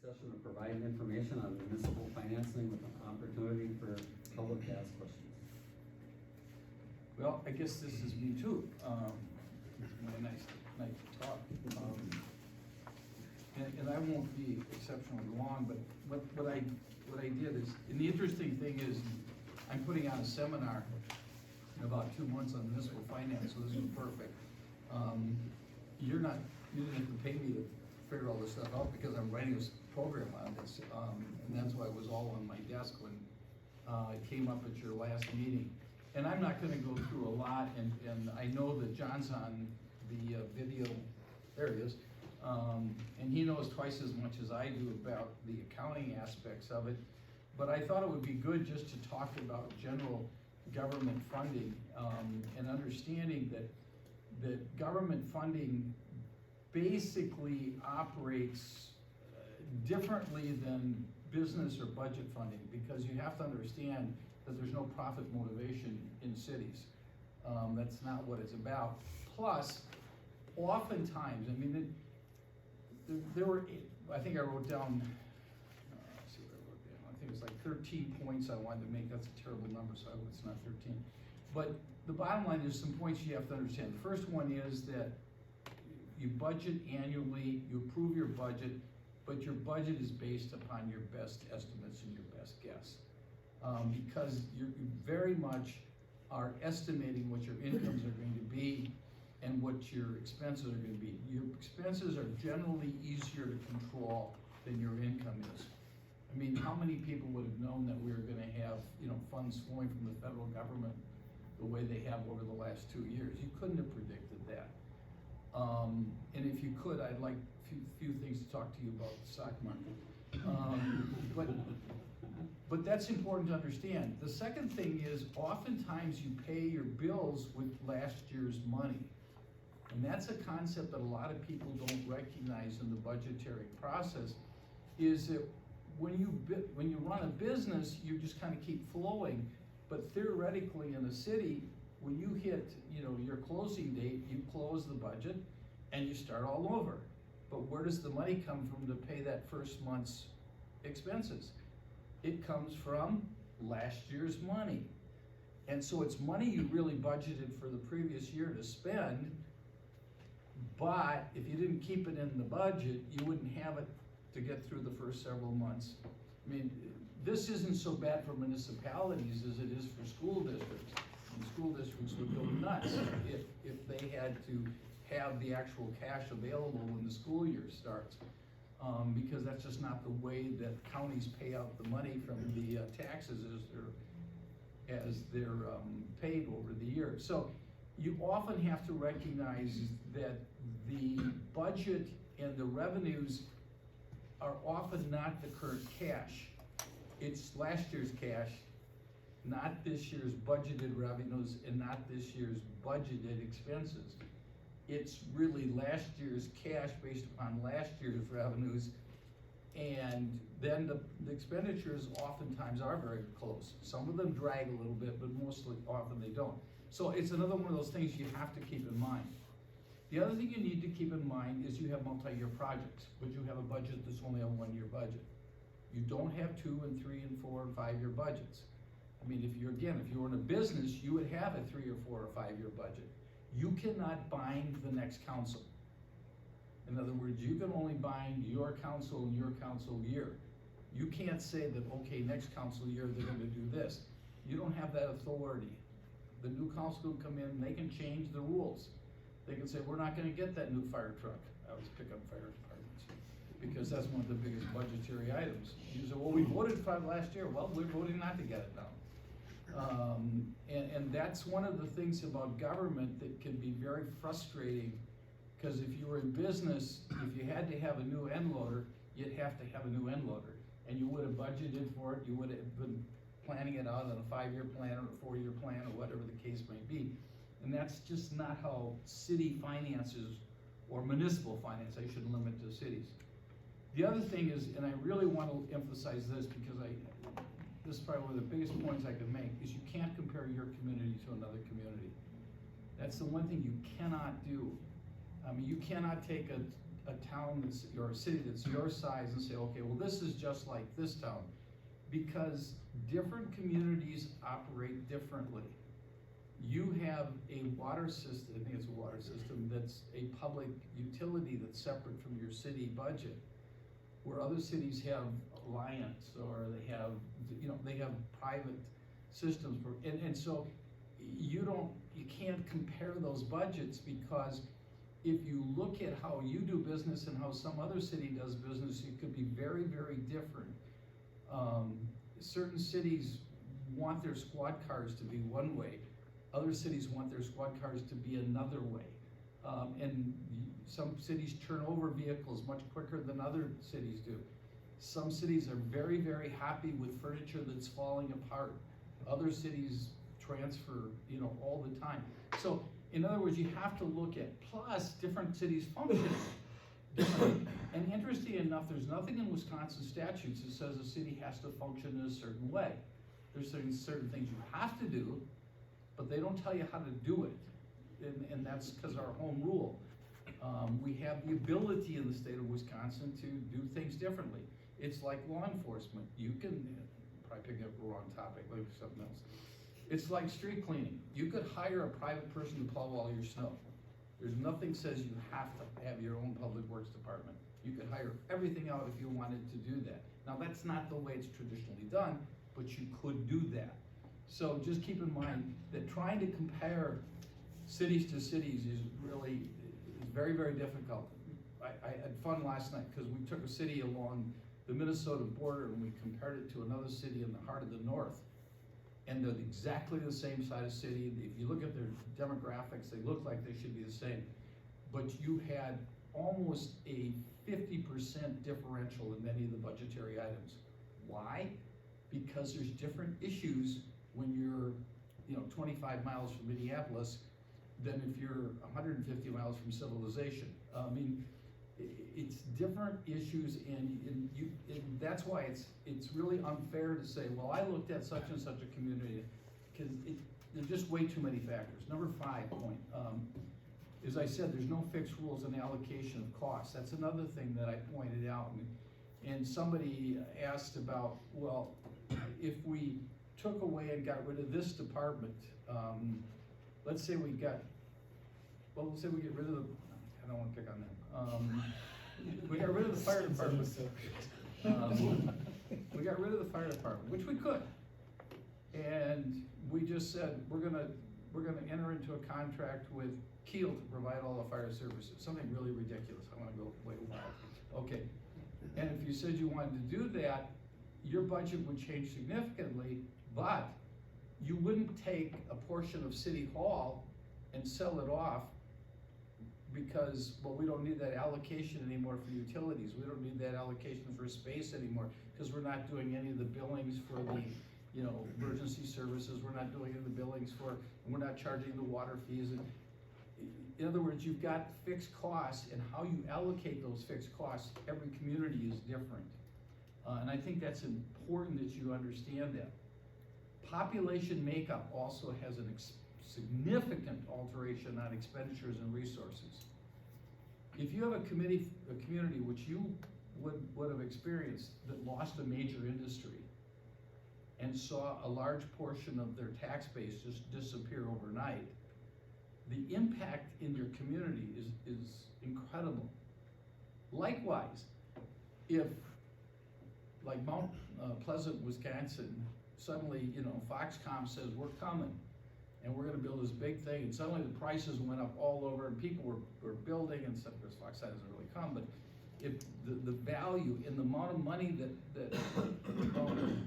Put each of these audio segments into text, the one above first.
session of providing information on municipal financing with an opportunity for public to ask questions. Well, I guess this is me too. It's my nice night to talk. And I won't be exceptionally long, but what I did is, and the interesting thing is, I'm putting on a seminar in about 2 months on municipal finance, so this is perfect. You didn't have to pay me to figure all this stuff out because I'm writing this program on this, and that's why it was all on my desk when it came up at your last meeting. And I'm not gonna go through a lot, and I know that John's on the video, there he is, and he knows twice as much as I do about the accounting aspects of it. But I thought it would be good just to talk about general government funding, and understanding that government funding basically operates differently than business or budget funding, because you have to understand that there's no profit motivation in cities. That's not what it's about. Plus, oftentimes, I mean, there were, I think I wrote down, let's see what I wrote down. I think it's like 13 points I wanted to make. That's a terrible number, so it's not 13. But the bottom line is some points you have to understand. The first one is that you budget annually, you approve your budget, but your budget is based upon your best estimates and your best guess. Because you very much are estimating what your incomes are going to be and what your expenses are going to be. Your expenses are generally easier to control than your income is. I mean, how many people would have known that we were going to have, funds flowing from the federal government the way they have over the last 2 years? You couldn't have predicted that. And if you could, I'd like a few things to talk to you about the stock market. But that's important to understand. The second thing is, oftentimes you pay your bills with last year's money. And that's a concept that a lot of people don't recognize in the budgetary process, is that when you run a business, you just kind of keep flowing. But theoretically in a city, when you hit your closing date, you close the budget and you start all over. But where does the money come from to pay that first month's expenses? It comes from last year's money. And so it's money you really budgeted for the previous year to spend, but if you didn't keep it in the budget, you wouldn't have it to get through the first several months. I mean, this isn't so bad for municipalities as it is for school districts. And school districts would go nuts if they had to have the actual cash available when the school year starts. Because that's just not the way that counties pay out the money from the taxes as they're paid over the year. So you often have to recognize that the budget and the revenues are often not the current cash. It's last year's cash, not this year's budgeted revenues, and not this year's budgeted expenses. It's really last year's cash based upon last year's revenues, and then the expenditures oftentimes are very close. Some of them drag a little bit, but mostly often they don't. So it's another one of those things you have to keep in mind. The other thing you need to keep in mind is you have multi-year projects, but you have a budget that's only a 1-year budget. You don't have 2 and 3 and 4 and 5-year budgets. I mean, if you were in a business, you would have a 3 or 4 or 5-year budget. You cannot bind the next council. In other words, you can only bind your council and your council year. You can't say that, okay, next council year they're going to do this. You don't have that authority. The new council will come in and they can change the rules. They can say, we're not going to get that new fire truck. I always pick up fire departments because that's one of the biggest budgetary items. You say, well, we voted for it last year. Well, we're voting not to get it now. And that's one of the things about government that can be very frustrating, because if you were in business, if you had to have a new end loader, you'd have to have a new end loader. And you would have budgeted for it, you would have been planning it out on a 5-year plan or a 4-year plan or whatever the case may be. And that's just not how city finances, or municipal finance, I should limit to cities. The other thing is, and I really want to emphasize this because this is probably one of the biggest points I can make, is you can't compare your community to another community. That's the one thing you cannot do. I mean, you cannot take a town that's, or a city that's your size and say, okay, well, this is just like this town. Because different communities operate differently. You have a water system, I think it's a water system, that's a public utility that's separate from your city budget. Where other cities have alliance, or they have, they have private systems, and so you can't compare those budgets, because if you look at how you do business and how some other city does business, it could be very, very different. Certain cities want their squad cars to be one way, other cities want their squad cars to be another way. And some cities turn over vehicles much quicker than other cities do. Some cities are very, very happy with furniture that's falling apart. Other cities transfer, all the time. So, in other words, you have to look at, plus different cities function differently. And interesting enough, there's nothing in Wisconsin statutes that says a city has to function in a certain way. There's certain things you have to do, but they don't tell you how to do it. And that's because our home rule. We have the ability in the state of Wisconsin to do things differently. It's like law enforcement. You can, probably picking up the wrong topic, maybe something else. It's like street cleaning. You could hire a private person to plow all your snow. There's nothing says you have to have your own public works department. You could hire everything out if you wanted to do that. Now, that's not the way it's traditionally done, but you could do that. So just keep in mind that trying to compare cities to cities is very, very difficult. I had fun last night because we took a city along the Minnesota border and we compared it to another city in the heart of the north. And they're exactly the same size city. If you look at their demographics, they look like they should be the same. But you had almost a 50% differential in many of the budgetary items. Why? Because there's different issues when you're 25 miles from Minneapolis than if you're 150 miles from civilization. I mean, it's different issues, and that's why it's really unfair to say, well, I looked at such and such a community, because there's just way too many factors. Number 5 point, as I said, there's no fixed rules in allocation of costs. That's another thing that I pointed out, and somebody asked about, well, if we took away and got rid of this department, let's say we get rid of the, I don't want to pick on them. We got rid of the fire department. We got rid of the fire department, which we could. And we just said, we're gonna enter into a contract with Keel to provide all the fire services. Something really ridiculous. I wanna go way wild. Okay. And if you said you wanted to do that, your budget would change significantly, but you wouldn't take a portion of City Hall and sell it off because, well, we don't need that allocation anymore for utilities. We don't need that allocation for space anymore because we're not doing any of the billings for the, emergency services. We're not doing any of the billings for, and we're not charging the water fees. And in other words, you've got fixed costs, and how you allocate those fixed costs, every community is different. And I think that's important that you understand that. Population makeup also has an significant alteration on expenditures and resources. If you have a community which you would have experienced that lost a major industry and saw a large portion of their tax base just disappear overnight, the impact in your community is incredible. Likewise, if, like Mount Pleasant, Wisconsin, suddenly, Foxconn says, we're coming, and we're gonna build this big thing, and suddenly the prices went up all over, and people were building, and stuff, because Foxconn doesn't really come, but if the value in the amount of money that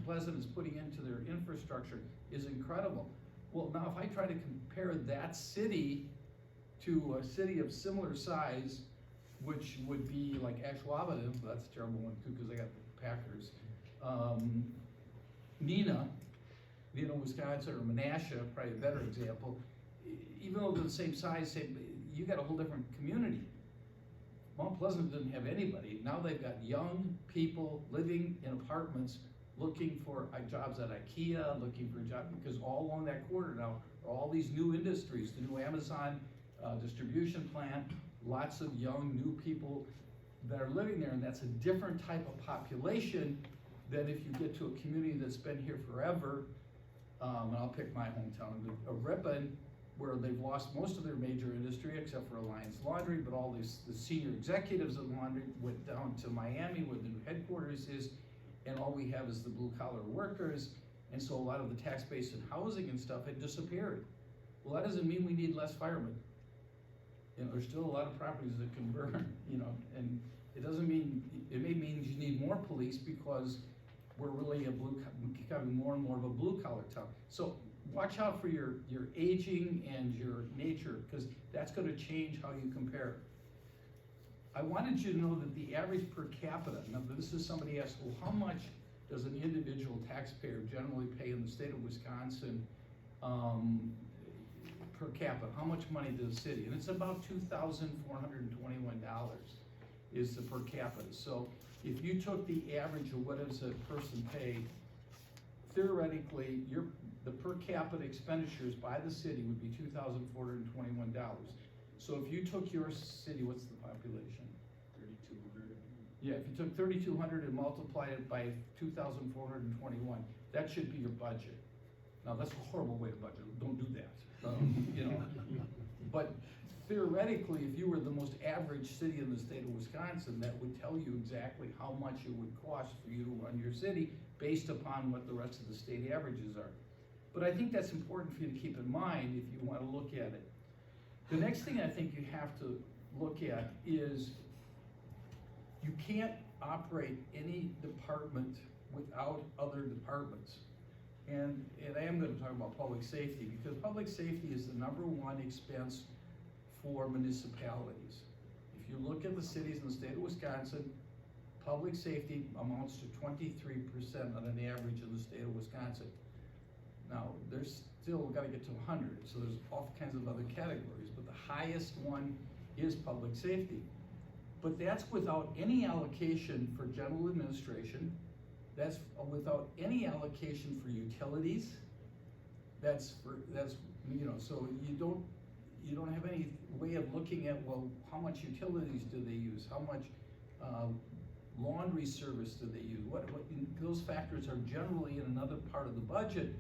Pleasant is putting into their infrastructure is incredible. Well, now if I try to compare that city to a city of similar size, which would be like Ashwaubenon, that's a terrible one too, because they got the Packers. Neenah, Wisconsin, or Menasha, probably a better example. Even though they're the same size, you got a whole different community. Mount Pleasant didn't have anybody. Now they've got young people living in apartments looking for jobs at IKEA, looking for jobs, because all along that corridor now are all these new industries, the new Amazon distribution plant, lots of young new people that are living there, and that's a different type of population than if you get to a community that's been here forever. And I'll pick my hometown of Ripon, where they've lost most of their major industry except for Alliance Laundry, but all the senior executives of Laundry went down to Miami where the new headquarters is, and all we have is the blue collar workers, and so a lot of the tax base and housing and stuff had disappeared. Well, that doesn't mean we need less firemen. You know, there's still a lot of properties that can burn, you know, and it doesn't mean, it may mean you need more police because we're really becoming more and more of a blue collar town. So watch out for your aging and your nature, because that's gonna change how you compare. I wanted you to know that the average per capita, now this is somebody asked, well, how much does an individual taxpayer generally pay in the state of Wisconsin per capita? How much money does the city? And it's about $2,421 is the per capita. So if you took the average of what does a person pay, theoretically, the per capita expenditures by the city would be $2,421. So if you took your city, what's the population? 3,200. Yeah, if you took 3,200 and multiplied it by 2,421, that should be your budget. Now, that's a horrible way to budget, don't do that, you know. But theoretically, if you were the most average city in the state of Wisconsin, that would tell you exactly how much it would cost for you to run your city based upon what the rest of the state averages are. But I think that's important for you to keep in mind if you want to look at it. The next thing I think you have to look at is you can't operate any department without other departments. And I am going to talk about public safety, because public safety is the #1 expense for municipalities. If you look at the cities in the state of Wisconsin, public safety amounts to 23% on an average in the state of Wisconsin. Now, there's still got to get to 100, so there's all kinds of other categories, but the highest one is public safety. But that's without any allocation for general administration, that's without any allocation for utilities, you know, so you don't have any way of looking at, well, how much utilities do they use, how much laundry service do they use, those factors are generally in another part of the budget.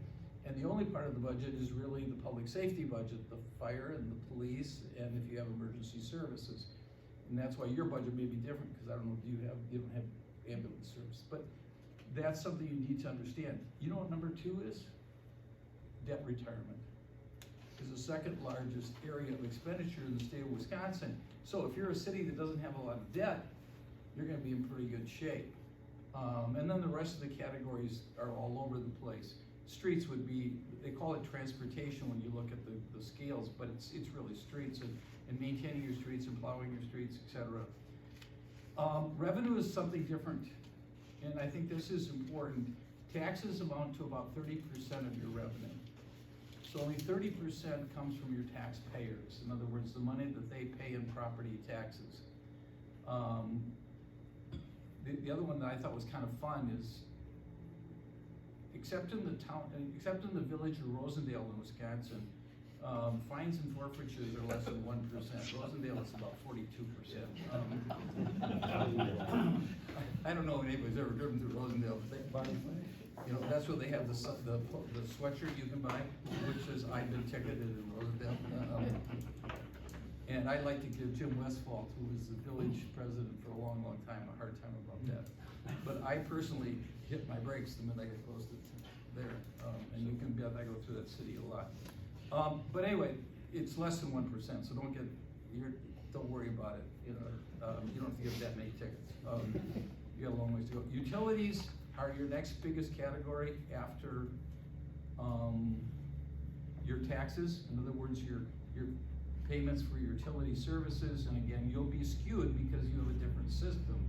And the only part of the budget is really the public safety budget, the fire and the police, and if you have emergency services. And that's why your budget may be different, because I don't know if you don't have ambulance service. But that's something you need to understand. You know what #2 is? Debt retirement. Is the second largest area of expenditure in the state of Wisconsin. So if you're a city that doesn't have a lot of debt, you're gonna be in pretty good shape. And then the rest of the categories are all over the place. Streets would be, they call it transportation when you look at the scales, but it's really streets and maintaining your streets and plowing your streets, etc. Revenue is something different, and I think this is important. Taxes amount to about 30% of your revenue. So only 30% comes from your taxpayers. In other words, the money that they pay in property taxes. The other one that I thought was kind of fun is, except in the village of Rosendale in Wisconsin, fines and forfeitures are less than 1%. Rosendale is about 42%. I don't know if anybody's ever driven through Rosendale, but you know, that's where they have the sweatshirt you can buy, which says, "I've been ticketed in Rosendale." And I'd like to give Jim Westfall, who was the village president for a long, long time, a hard time about that. But I personally hit my brakes the minute I get close to there, and you can bet I go through that city a lot. But anyway, it's less than 1%, so don't worry about it. You know, you don't have to give that many tickets. You got a long ways to go. Utilities are your next biggest category after your taxes. In other words, your payments for your utility services, and again, you'll be skewed because you have a different system.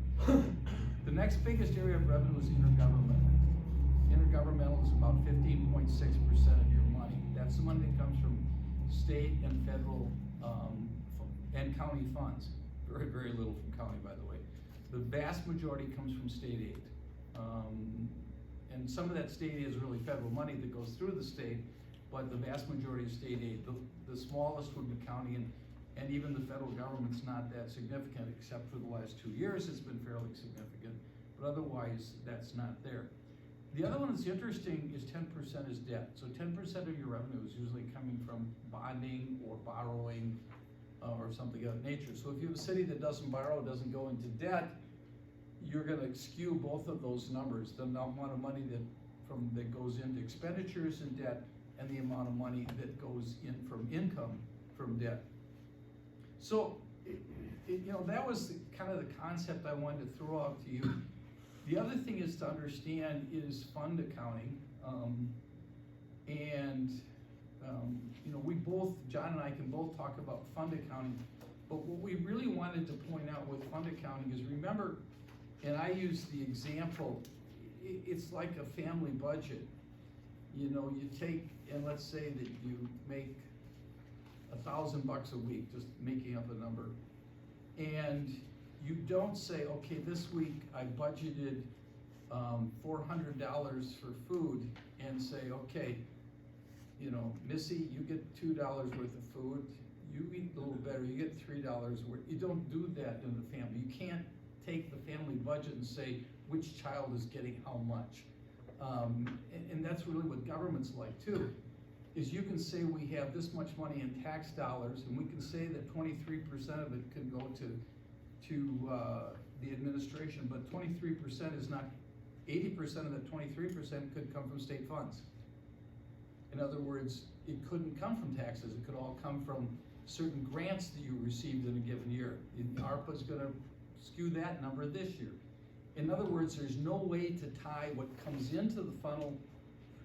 The next biggest area of revenue is intergovernmental. Intergovernmental is about 15.6% of your money. That's the money that comes from state and federal and county funds. Very, very little from county, by the way. The vast majority comes from state aid. And some of that state aid is really federal money that goes through the state, but the vast majority is state aid. The smallest would be county, And even the federal government's not that significant, except for the last 2 years, it's been fairly significant, but otherwise, that's not there. The other one that's interesting is 10% is debt. So 10% of your revenue is usually coming from bonding or borrowing or something of that nature. So if you have a city that doesn't borrow, doesn't go into debt, you're gonna skew both of those numbers, the amount of money that goes into expenditures and debt, and the amount of money that goes in from income from debt. So, that was kind of the concept I wanted to throw out to you. The other thing is to understand is fund accounting, John and I can both talk about fund accounting, but what we really wanted to point out with fund accounting is, remember, and I use the example, it's like a family budget. You take, and let's say that you make $1,000 a week, just making up a number, and you don't say, okay, this week I budgeted $400 for food, and say, okay, Missy, you get $2 worth of food, you eat a little better, you get $3 worth. You don't do that in the family. You can't take the family budget and say which child is getting how much. And that's really what government's like too, is you can say we have this much money in tax dollars, and we can say that 23% of it can go to the administration, but 23% is not, 80% of that 23% could come from state funds. In other words, it couldn't come from taxes, it could all come from certain grants that you received in a given year. ARPA's gonna skew that number this year. In other words, there's no way to tie what comes into the funnel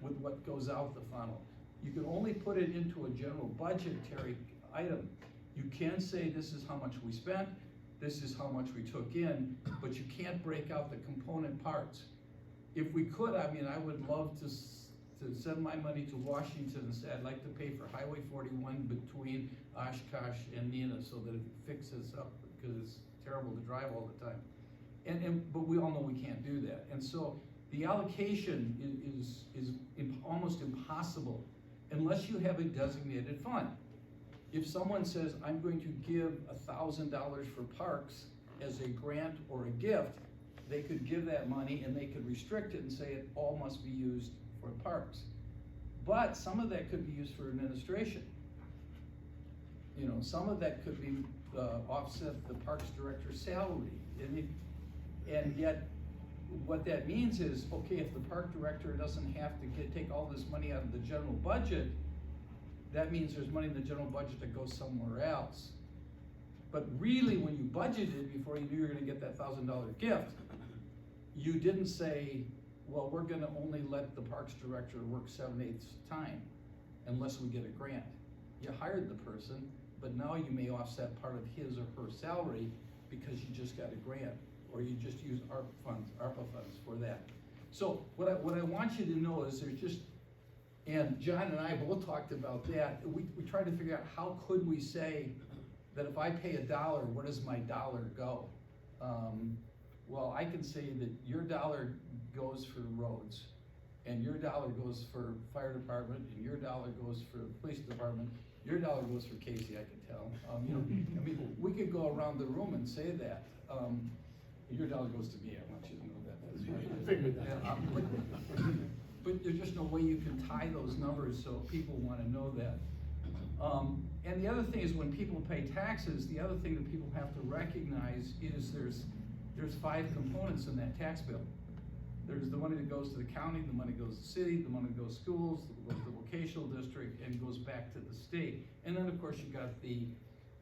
with what goes out the funnel. You can only put it into a general budgetary item. You can say this is how much we spent, this is how much we took in, but you can't break out the component parts. If we could, I would love to send my money to Washington and say, I'd like to pay for Highway 41 between Oshkosh and Neenah so that it fixes up, because it's terrible to drive all the time. But we all know we can't do that. And so the allocation is almost impossible unless you have a designated fund. If someone says, I'm going to give $1,000 for parks as a grant or a gift, they could give that money and they could restrict it and say it all must be used for parks. But some of that could be used for administration. Some of that could be offset the parks director's salary. And yet, what that means is, okay, if the park director doesn't have to take all this money out of the general budget, that means there's money in the general budget that goes somewhere else. But really, when you budgeted, before you knew you were gonna get that $1,000 gift, you didn't say, well, we're gonna only let the parks director work 7/8 time unless we get a grant. You hired the person, but now you may offset part of his or her salary because you just got a grant, or you just use ARPA funds for that. So what I want you to know is there's just, and John and I both talked about that, we tried to figure out how could we say that if I pay $1, where does my dollar go? Well, I can say that your dollar goes for roads, and your dollar goes for fire department, and your dollar goes for police department, your dollar goes for Casey, I can tell. We could go around the room and say that. Your dollar goes to me, I want you to know that, that's right. I figured that. But there's just no way you can tie those numbers, so people wanna know that. And the other thing is, when people pay taxes, the other thing that people have to recognize is there's 5 components in that tax bill. There's the money that goes to the county, the money that goes to the city, the money that goes to schools, that goes to the vocational district, and goes back to the state. And then of course you got the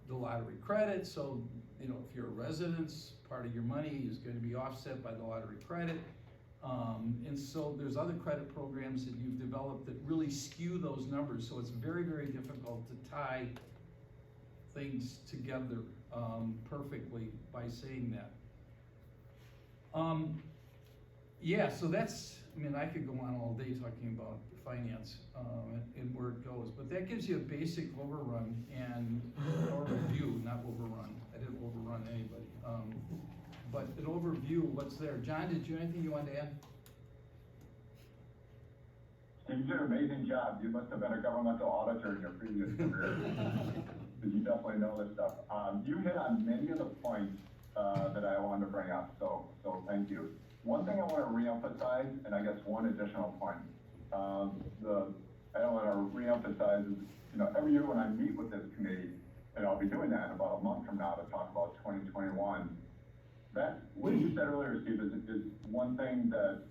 lottery credit, so if you're a resident, part of your money is going to be offset by the lottery credit. And so there's other credit programs that you've developed that really skew those numbers, so it's very, very difficult to tie things together perfectly by saying that. Yeah, so that's, I could go on all day talking about finance and where it goes, but that gives you a basic overrun and overview, not overrun. I didn't overrun anybody. But an overview of what's there. John, did you have anything you wanted to add? You did an amazing job. You must have been a governmental auditor in your previous career. because you definitely know this stuff. You hit on many of the points, that I wanted to bring up, so thank you. One thing I want to reemphasize, and I guess one additional point, I want to reemphasize is, you know, every year when I meet with this committee, and I'll be doing that in about a month from now to talk about 2021, that, what you said earlier, Steve, is one thing that,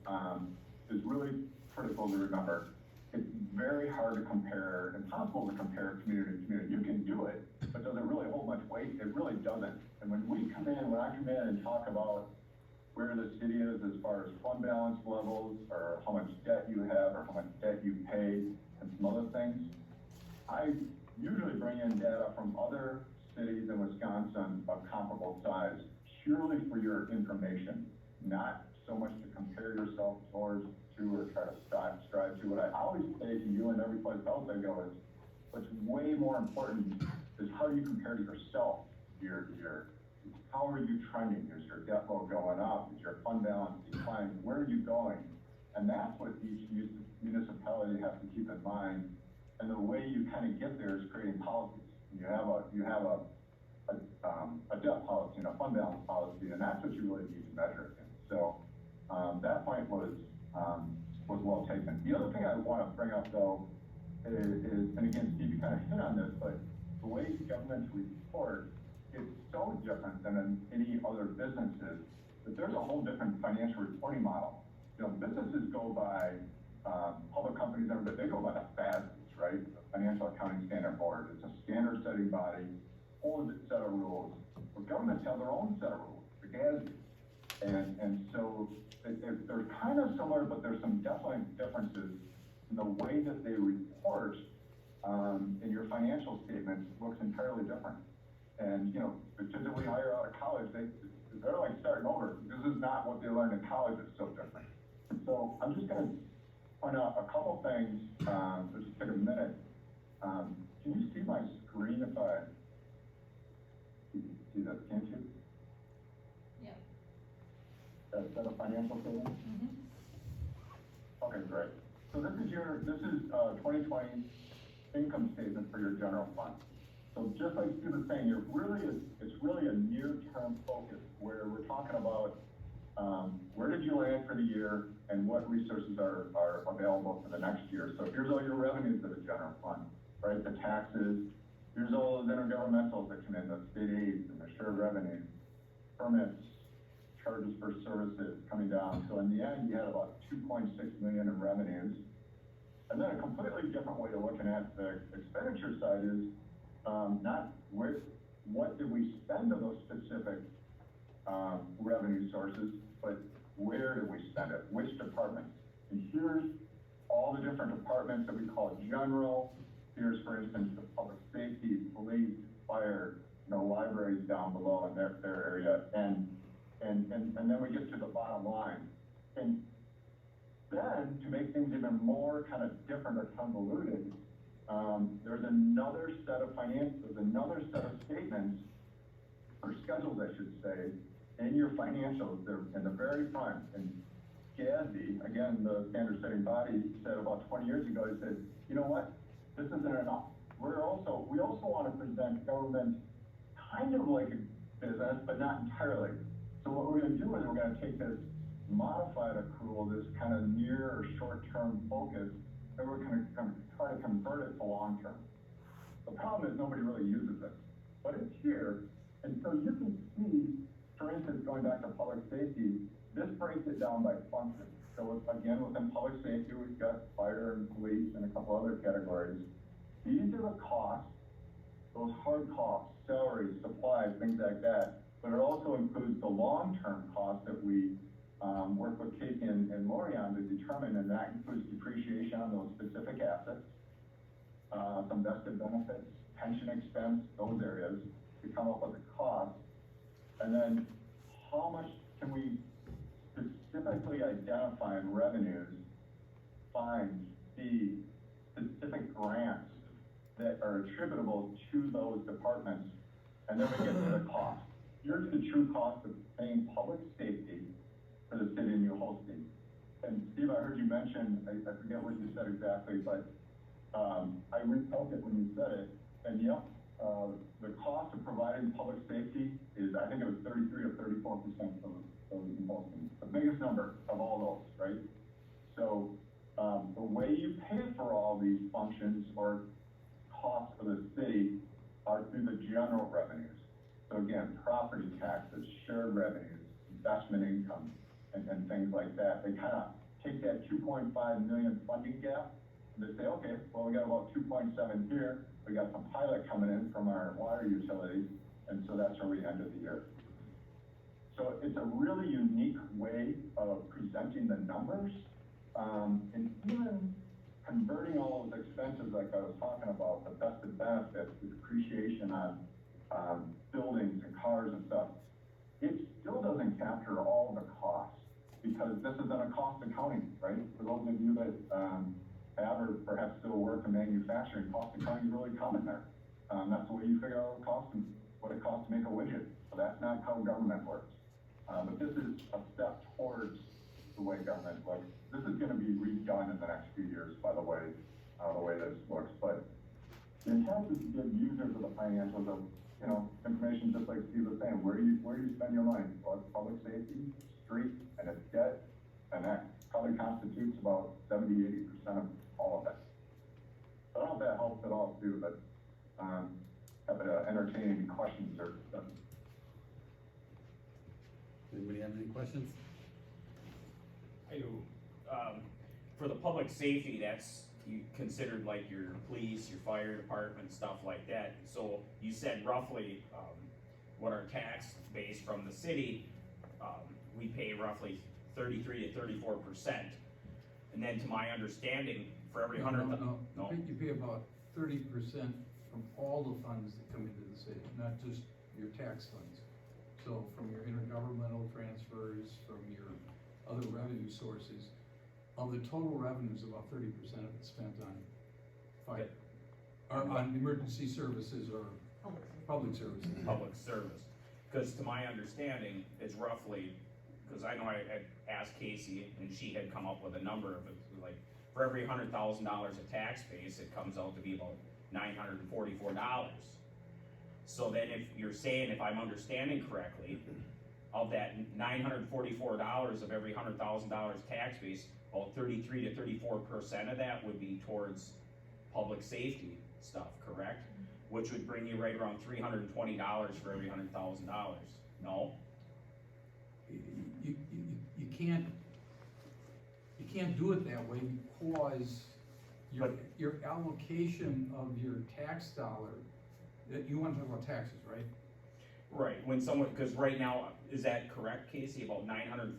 is really critical to remember. It's very hard to compare, impossible to compare community to community. You can do it, but does it really hold much weight? It really doesn't. And when I come in and talk about where the city is as far as fund balance levels, or how much debt you have, or how much debt you pay, and some other things, I usually bring in data from other cities in Wisconsin of comparable size, purely for your information, not so much to compare yourself towards to or try to strive to. What I always say to you and every place else I go is, what's way more important is how do you compare to yourself? How are you trending? Is your debt load going up? Is your fund balance declining? Where are you going? And that's what each municipality has to keep in mind. And the way you kind of get there is creating policies. You have a debt policy and a fund balance policy, and that's what you really need to measure it in. So that point was well taken. The other thing I want to bring up though is, and again, Steve, you kind of hit on this, but the way governments report is so different than in any other businesses that there's a whole different financial reporting model. You know, businesses go by, public companies, they go by the FASBs, right? The Financial Accounting Standard Board. It's a standard setting body, whole set of rules. But governments have their own set of rules, the GASB. And so they're kind of similar, but there's some definite differences in the way that they report in your financial statements looks entirely different. And, you know, the kids that we hire out of college, they're like starting over. This is not what they learned in college, it's so different. So I'm just gonna point out a couple things, just take a minute. Can you see my screen if I, see that, can't you? Yeah. Is that a financial statement? Mm-hmm. Okay, great. So this is 2020 income statement for your general fund. So just like Steve was saying, it's really a near-term focus where we're talking about where did you land for the year and what resources are available for the next year. So here's all your revenues of the general fund, right? The taxes, here's all those intergovernmentals that come in, the state aids and the shared revenue, permits, charges for services coming down. So in the end, you had about 2.6 million in revenues. And then a completely different way of looking at the expenditure side is not what did we spend on those specific revenue sources, but where did we spend it? Which departments? And here's all the different departments that we call general. Here's, for instance, the public safety, police, fire, libraries down below in their area, and then we get to the bottom line. And then to make things even more kind of different or convoluted, there's another set of statements, or schedules I should say, in your financials. They're in the very front. And GASB, again, the standard setting body, said about 20 years ago, they said, you know what, this isn't enough. We also want to present government kind of like a business, but not entirely. So what we're going to do is we're going to take this modified accrual, this kind of near or short-term focus, and we're going to try to convert it to long-term. The problem is nobody really uses it, but it's here. And so you can see, for instance, going back to public safety, this breaks it down by function. So again, within public safety, we've got fire and police and a couple other categories. These are the costs, those hard costs, salaries, supplies, things like that. But it also includes the long-term costs that we work with Katie and Lori on to determine, and that includes depreciation on those specific assets, some vested benefits, pension expense, those areas, to come up with the cost. And then how much can we specifically identify in revenues, fines, fees, specific grants that are attributable to those departments, and then we get to the cost. Here's the true cost of paying public safety for the city of New Holstein. And Steve, I heard you mention, I forget what you said exactly, but I refelt it when you said it, and yep, the cost of providing public safety is, I think it was 33 or 34% of imposing. The biggest number of all those, right? So, the way you pay for all these functions or costs for the city are through the general revenues. So again, property taxes, shared revenues, investment income, and things like that. They kind of take that 2.5 million funding gap, and they say, okay, well, we got about 2.7 here. We got some pilot coming in from our water utilities, and so that's where we ended the year. So it's a really unique way of presenting the numbers, and even converting all those expenses like I was talking about, the vested benefits, the depreciation on buildings and cars and stuff, it still doesn't capture all the costs, because this isn't a cost accounting, right? For those of you that have or perhaps still work in manufacturing, cost accounting is really common there. That's the way you figure out what it costs to make a widget. So that's not how government works. But this is a step towards the way government looks. This is going to be redone in the next few years, by the way this looks. But the intent is to give users of the financials of, information just like Steve was saying. Where do you spend your money? Well, it's public safety, street, and it's debt, and that probably constitutes about 70-80% of all of it. So I don't know if that helps at all too, but happy to entertain any questions or. Anybody have any questions? I do. For the public safety, that's considered like your police, your fire department, stuff like that. So you said roughly, what our tax base from the city, we pay roughly 33 to 34%. And then to my understanding, for every hundred. No. You pay about 30% from all the funds that come into the city, not just your tax funds. So from your intergovernmental transfers, from your other revenue sources, of the total revenues, about 30% of it's spent on fire, or on emergency services or public services. Public service. Because to my understanding, it's roughly, because I know I had asked Casey, and she had come up with a number of it, like, for every $100,000 of tax base, it comes out to be about $944. So then if you're saying, if I'm understanding correctly, of that $944 of every $100,000 tax base, about 33 to 34% of that would be towards public safety stuff, correct? Which would bring you right around $320 for every $100,000. No? You can't do it that way, because your allocation of your tax dollar, that you want to talk about taxes, right? Right, when someone, because right now, is that correct, Casey, about $944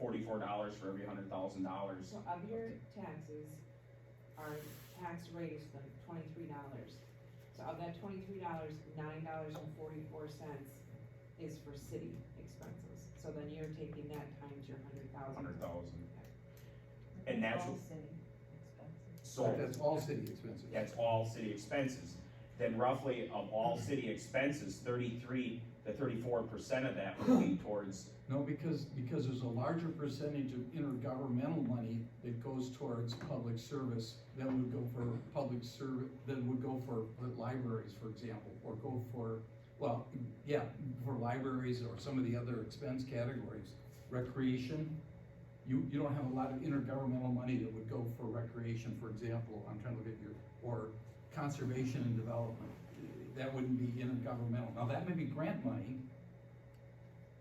for every $100,000? So of your taxes, our tax rate is $23. So of that $23, $9.44 is for city expenses. So then you're taking that times your 100,000. 100,000. And that's, all city expenses. so, That's all city expenses. that's all city expenses. Then roughly of all city expenses, 33 to 34% of that would be towards. No, because there's a larger percentage of intergovernmental money that goes towards public service that would go for public service, that would go for libraries, for example, or go for, well, yeah, for libraries or some of the other expense categories. Recreation, you don't have a lot of intergovernmental money that would go for recreation, for example. I'm trying to look at or conservation and development. That wouldn't be intergovernmental. Now, that may be grant money.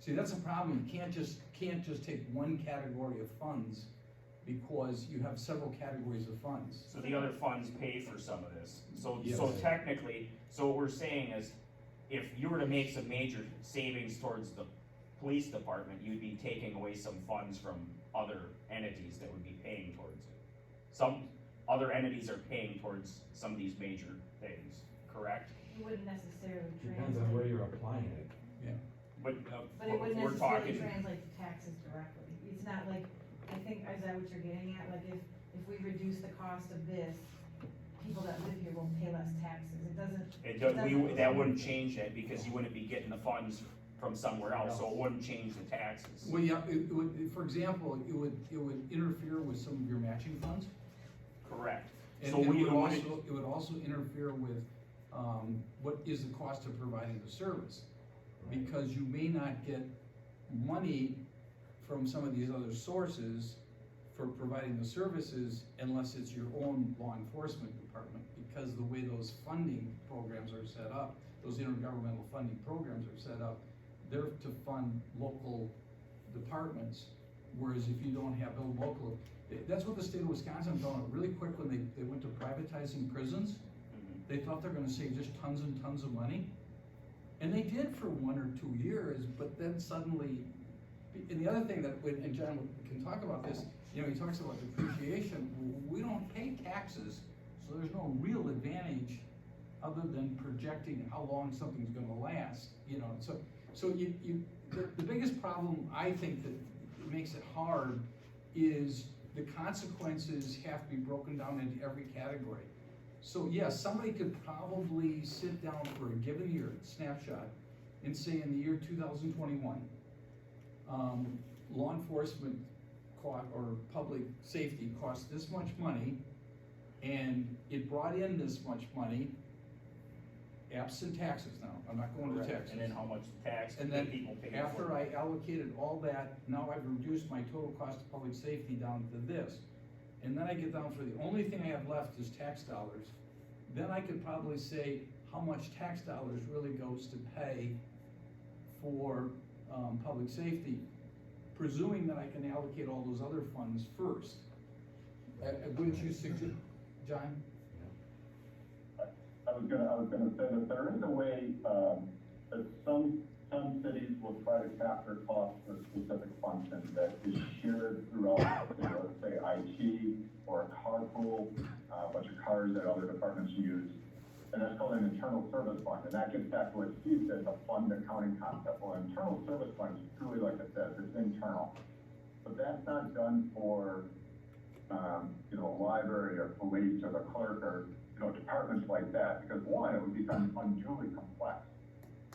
See, that's a problem. You can't just take one category of funds, because you have several categories of funds. So the other funds pay for some of this. So, Yes. so technically, so what we're saying is, if you were to make some major savings towards the police department, you'd be taking away some funds from other entities that would be paying towards it. Some other entities are paying towards some of these major things, correct? You wouldn't necessarily Depends on where translate, you're applying it. But, but it wouldn't we're necessarily talking, translate to taxes directly. It's not like, I think, is that what you're getting at? Like if we reduce the cost of this, people that live here will pay less taxes. It doesn't. that wouldn't change it, because you wouldn't be getting the funds from somewhere else, so it wouldn't change the taxes. Well, yeah, it would, for example, it would interfere with some of your matching funds. Correct. And So it we would wouldn't, also interfere with, what is the cost of providing the service? Because you may not get money from some of these other sources for providing the services unless it's your own law enforcement department, because the way those funding programs are set up, those intergovernmental funding programs are set up, they're to fund local departments, whereas if you don't have those local, that's what the state of Wisconsin done really quick when they went to privatizing prisons. They thought they're gonna save just tons and tons of money, and they did for 1 or 2 years, but then suddenly, and the other thing that, and John can talk about this, you know, he talks about depreciation, we don't pay taxes, so there's no real advantage other than projecting how long something's gonna last, you know, so the biggest problem, I think, that makes it hard is the consequences have to be broken down into every category. So yes, somebody could probably sit down for a given year, snapshot, and say in the year 2021, law enforcement or public safety cost this much money, and it brought in this much money, absent taxes now, I'm not going to Correct. taxes. And then how much tax And do then people pay for? after I allocated all that, now I've reduced my total cost of public safety down to this. And then I get down for the only thing I have left is tax dollars. Then I could probably say how much tax dollars really goes to pay for, public safety, presuming that I can allocate all those other funds first. Wouldn't you suggest, John? I was gonna say that there is a way, that some cities will try to capture costs for specific functions that is shared throughout, let's say IT or a carpool, a bunch of cars that other departments use. And that's called an internal service fund, and that gets back to what Steve said, the fund accounting concept. Well, an internal service fund is truly like it says, it's internal. But that's not done for, library or police or the clerk or, departments like that, because one, it would become unduly complex,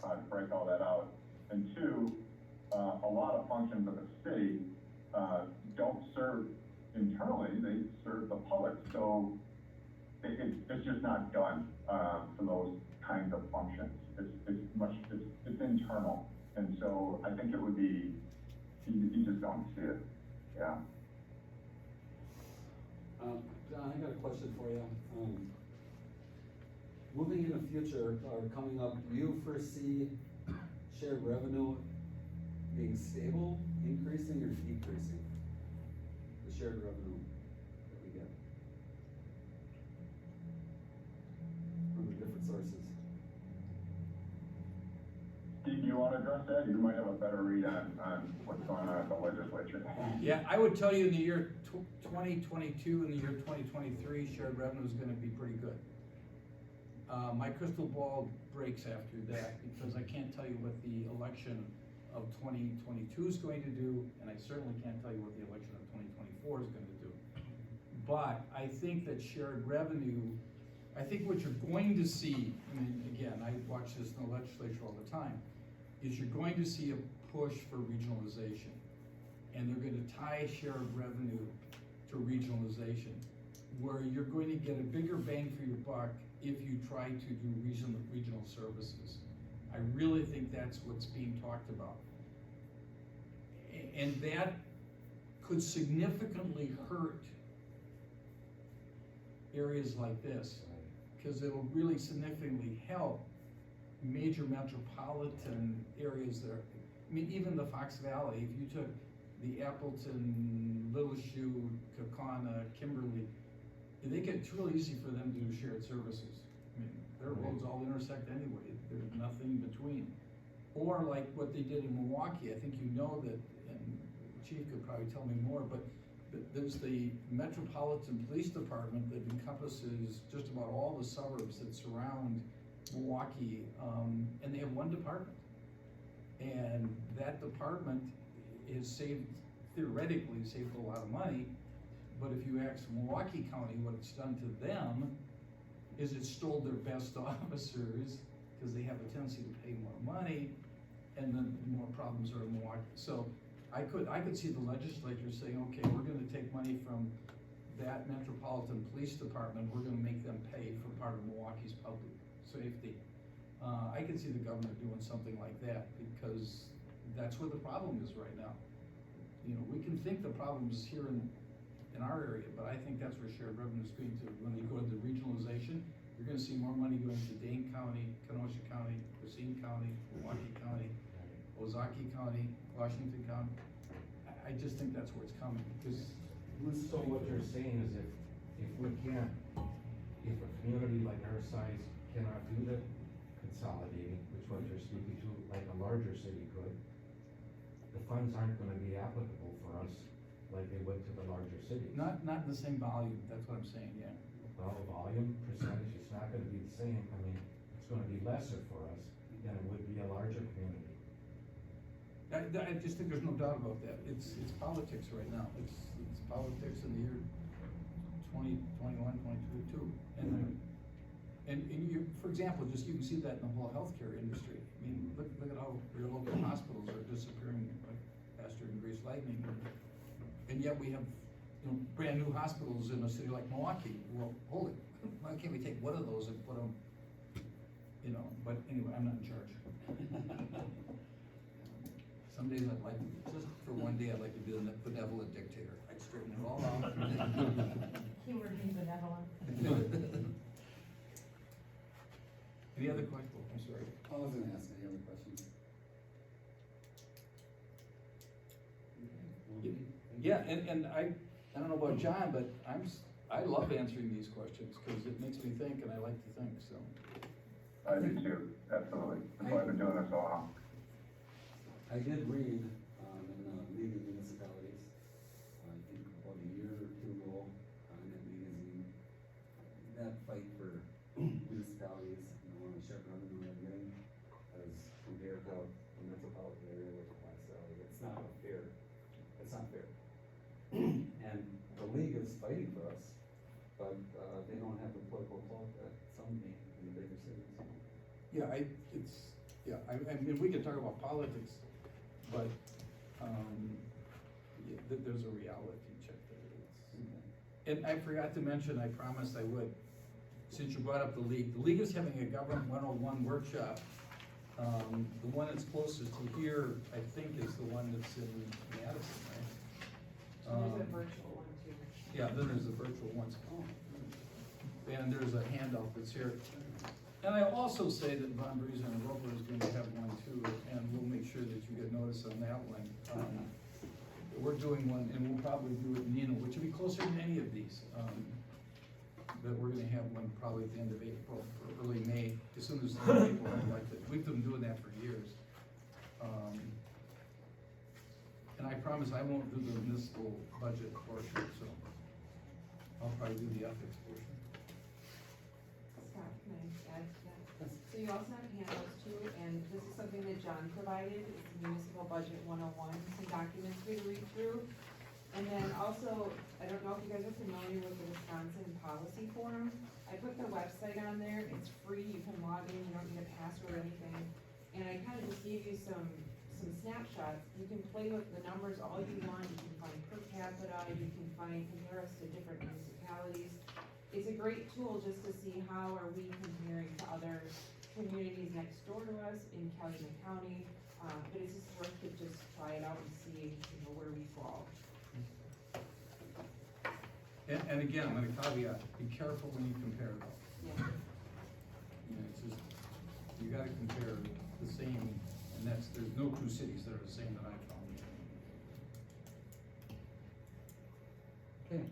to break all that out. And two, a lot of functions of the city, don't serve internally, they serve the public, so it's just not done, for those kinds of functions. It's internal, and so I think it would be, you just don't see it, yeah. John, I got a question for you. Moving in the future, or coming up, do you foresee shared revenue being stable, increasing, or decreasing? The shared revenue that we get from the different sources. Steve, do you wanna address that? You might have a better read on what's going on at the legislature. Yeah, I would tell you in the year 2022 and the year 2023, shared revenue is gonna be pretty good. My crystal ball breaks after that, because I can't tell you what the election of 2022 is going to do, and I certainly can't tell you what the election of 2024 is gonna do. But I think that shared revenue, I think what you're going to see, I mean, again, I watch this in the legislature all the time, is you're going to see a push for regionalization. And they're gonna tie shared revenue to regionalization, where you're going to get a bigger bang for your buck if you try to do regional services. I really think that's what's being talked about. And that could significantly hurt areas like this, because it'll really significantly help major metropolitan areas that are, I mean, even the Fox Valley, if you took the Appleton, Little Shoe, Kaukauna, Kimberly, it's really easy for them to do shared services. I mean, their roads all intersect anyway, there's nothing between. Or like what they did in Milwaukee, I think you know that, and the chief could probably tell me more, but there's the Metropolitan Police Department that encompasses just about all the suburbs that surround Milwaukee, and they have one department. And that department is theoretically saved a lot of money, but if you ask Milwaukee County what it's done to them, is it stole their best officers, because they have a tendency to pay more money, and then more problems are in Milwaukee. So I could see the legislature saying, okay, we're gonna take money from that Metropolitan Police Department, we're gonna make them pay for part of Milwaukee's public safety. I can see the governor doing something like that, because that's where the problem is right now. You know, we can think the problem is here in our area, but I think that's where shared revenue is going to, when they go to the regionalization, you're gonna see more money going to Dane County, Kenosha County, Racine County, Milwaukee County, Ozaukee County, Washington County. I just think that's where it's coming, because. So what you're saying is if we can't, if a community like our size cannot do the consolidating, which what you're speaking to, like a larger city could, the funds aren't gonna be applicable for us like they would to the larger cities. Not in the same volume, that's what I'm saying, yeah. Well, volume, percentage, it's not gonna be the same, I mean, it's gonna be lesser for us than it would be a larger community. I just think there's no doubt about that. It's politics right now. It's politics in the year 2021, 22 too. And you, for example, just you can see that in the whole healthcare industry. I mean, look at how your local hospitals are disappearing like faster than greased lightning. And yet we have, you know, brand new hospitals in a city like Milwaukee. Well, hold it, why can't we take one of those and put them, you know, but anyway, I'm not in charge. Some days I'd like, just for one day, I'd like to be the benevolent dictator. I'd straighten it all out. Keyword being benevolent. Any other questions? I'm sorry. I was gonna ask any other questions. Yeah, and I don't know about John, but I love answering these questions, because it makes me think, and I like to think, so. I do too, absolutely. That's why I've been doing this so long. I did read, in the League of Municipalities, I think about a year or two ago, in that magazine, that fight for municipalities, you know, on the shared revenue they're getting, as compared to the metropolitan area with Class L, it's not fair. It's not fair. And the league is fighting for us, but, they don't have the political clout that some need in the bigger cities. Yeah, I mean, we can talk about politics, but, there's a reality check there. And I forgot to mention, I promised I would, since you brought up the league is having a Government 101 workshop. The one that's closest to here, I think, is the one that's in Madison, right? There's a virtual one too. Yeah, then there's the virtual ones. And there's a handout that's here. And I also say that Von Breeze and Roper is going to have one too, and we'll make sure that you get notice on that one. We're doing one, and we'll probably do it in Neenah, which will be closer than any of these. But we're gonna have one probably at the end of April or early May, as soon as the people are elected. We've been doing that for years. And I promise I won't do the municipal budget portion, so I'll probably do the ethics portion. Scott, can I add to that? So you also have handouts too, and this is something that John provided, it's Municipal Budget 101, some documents for you to read through. And then also, I don't know if you guys are familiar with the Wisconsin Policy Forum. I put the website on there, it's free, you can log in, you don't need a password or anything. And I kind of just gave you some snapshots. You can play with the numbers all you want, you can find per capita, you can compare us to different municipalities. It's a great tool just to see how are we comparing to other communities next door to us in Calumet County. But it's just worth to just try it out and see, where we fall. And again, I'm gonna caveat, be careful when you compare though. Yeah. You know, it's just, you gotta compare the same, and there's no two cities that are the same that I found. Okay.